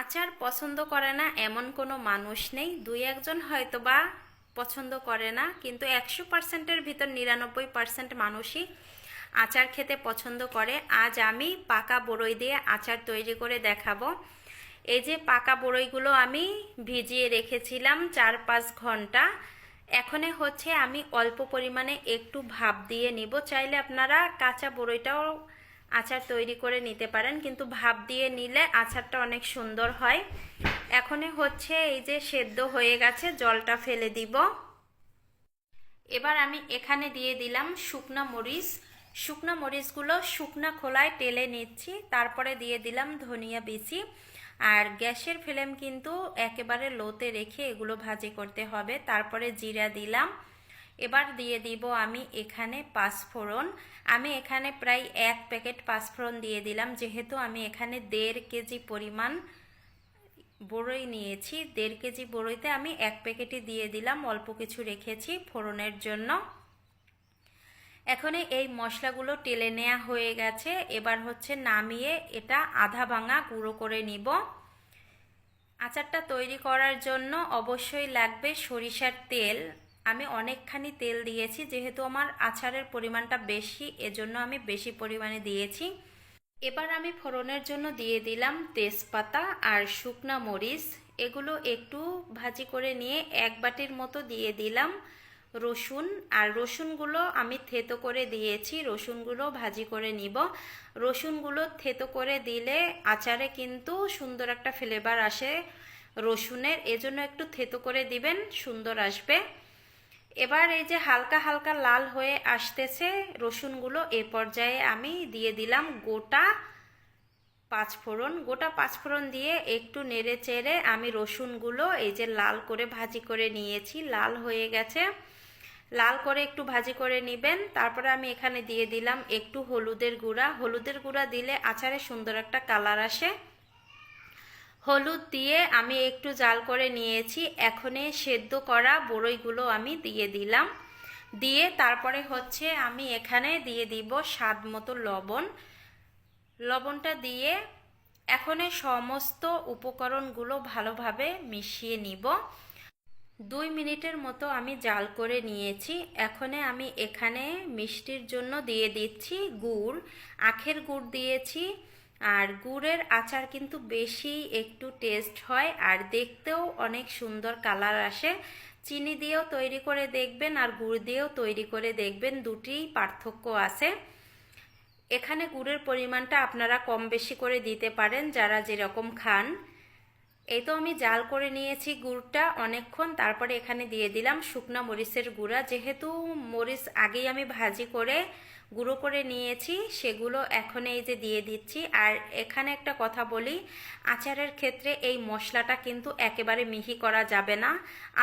আচার পছন্দ করে না এমন কোনো মানুষ নেই, দুই একজন হয়তো বা পছন্দ করে না, কিন্তু 100%-এর ভিতর 99% মানুষই আচার খেতে পছন্দ করে। আজ আমি পাকা বড়ই দিয়ে আচার তৈরি করে দেখাবো। এই যে পাকা বড়ইগুলো আমি ভিজিয়ে রেখেছিলাম 4-5 ঘন্টা। এখনে হচ্ছে আমি অল্প পরিমাণে একটু ভাপ দিয়ে নিব। চাইলে আপনারা কাঁচা বড়ইটাও আচার তৈরি করে নিতে পারেন, কিন্তু ভাপ দিয়ে নিলে আচারটা অনেক সুন্দর হয়। এখনে হচ্ছে এই যে সেদ্ধ হয়ে গেছে, জলটা ফেলে দিব। এবার আমি এখানে দিয়ে দিলাম শুকনা মরিচ। শুকনা মরিচগুলো শুকনা খোলায় টেলে নিচ্ছি, তারপরে দিয়ে দিলাম ধনিয়া বিচি। আর গ্যাসের ফ্লেম কিন্তু একেবারে লোতে রেখে এগুলো ভাজি করতে হবে। তারপরে জিরা দিলাম। এবার দিয়ে দিব আমি এখানে পাঁচফোড়ন। আমি এখানে প্রায় 1 প্যাকেট পাঁচফোড়ন দিয়ে দিলাম, যেহেতু আমি এখানে 1.5 কেজি পরিমাণ বড়ই নিয়েছি। 1.5 কেজি বড়ইতে আমি 1 প্যাকেটই দিয়ে দিলাম, অল্প কিছু রেখেছি ফোড়নের জন্য। এখন এই মশলাগুলো টেলে নেওয়া হয়ে গেছে। এবার হচ্ছে নামিয়ে এটা আধা ভাঙা গুঁড়ো করে নিব। আচারটা তৈরি করার জন্য অবশ্যই লাগবে সরিষার তেল। আমি অনেকখানি তেল দিয়েছি, যেহেতু আমার আচারের পরিমাণটা বেশি, এজন্য আমি বেশি পরিমাণে দিয়েছি। এবার আমি ফোড়নের জন্য দিয়ে দিলাম তেজপাতা আর শুকনা মরিচ। এগুলো একটু ভাজি করে নিয়ে 1 বাটির মতো দিয়ে দিলাম রসুন। আর রসুনগুলো আমি থেতো করে দিয়েছি, রসুনগুলো ভাজি করে নিব। রসুনগুলো থেতো করে দিলে আচারে কিন্তু সুন্দর একটা ফ্লেভার আসে রসুনের, এজন্য একটু থেতো করে দিবেন, সুন্দর আসবে। এবার এই যে হালকা হালকা লাল হয়ে আসতেছে রসুনগুলো, এ পর্যায়ে আমি দিয়ে দিলাম গোটা পাঁচফোড়ন। গোটা পাঁচফোড়ন দিয়ে একটু নেড়ে চেড়ে আমি রসুনগুলো এই যে লাল করে ভাজি করে নিয়েছি, লাল হয়ে গেছে। লাল করে একটু ভাজি করে নেবেন। তারপরে আমি এখানে দিয়ে দিলাম একটু হলুদের গুঁড়া। হলুদের গুঁড়া দিলে আচারে সুন্দর একটা কালার আসে। হলুদ দিয়ে আমি একটু জাল করে নিয়েছি। এখনে সেদ্ধ করা বড়ইগুলো আমি দিয়ে দিলাম। দিয়ে তারপরে হচ্ছে আমি এখানে দিয়ে দিব স্বাদ মতো লবণ। লবণটা দিয়ে এখনে সমস্ত উপকরণগুলো ভালোভাবে মিশিয়ে নিব। 2 মিনিটের মতো আমি জাল করে নিয়েছি। এখনে আমি এখানে মিষ্টির জন্য দিয়ে দিচ্ছি গুড়। আখের গুড় দিয়েছি। আর গুড়ের আচার কিন্তু বেশি একটু টেস্ট হয় আর দেখতেও অনেক সুন্দর কালার আসে। চিনি দিয়েও তৈরি করে দেখবেন আর গুড় দিয়েও তৈরি করে দেখবেন, দুটিই পার্থক্য আছে। এখানে গুড়ের পরিমাণটা আপনারা কম বেশি করে দিতে পারেন যারা যেরকম খান। এই তো আমি জাল করে নিয়েছি গুড়টা অনেকক্ষণ। তারপরে এখানে দিয়ে দিলাম শুকনা মরিচের গুঁড়া। যেহেতু মরিচ আগেই আমি ভাজি করে গুঁড়ো করে নিয়েছি, সেগুলো এখন এই যে দিয়ে দিচ্ছি। আর এখানে একটা কথা বলি, আচারের ক্ষেত্রে এই মশলাটা কিন্তু একেবারে মিহি করা যাবে না,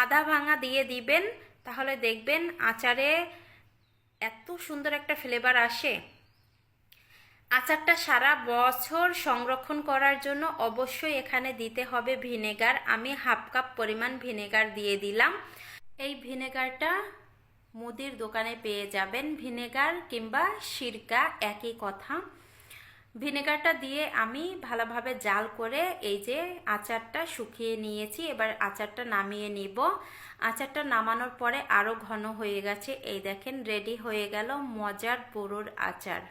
আধা ভাঙা দিয়ে দিবেন, তাহলে দেখবেন আচারে এত সুন্দর একটা ফ্লেভার আসে। আচারটা সারা বছর সংরক্ষণ করার জন্য অবশ্যই এখানে দিতে হবে ভিনেগার। আমি 1/2 কাপ পরিমাণ ভিনেগার দিয়ে দিলাম। এই ভিনেগারটা মুদির দোকানে পেয়ে যাবেন, ভিনেগার কিংবা সিরকা একই কথা। ভিনেগারটা দিয়ে আমি ভালোভাবে জাল করে এই যে আচারটা শুকিয়ে নিয়েছি। এবার আচারটা নামিয়ে নিব। আচারটা নামানোর পরে আরও ঘন হয়ে গেছে। এই দেখেন রেডি হয়ে গেল মজার বড়ুর আচার।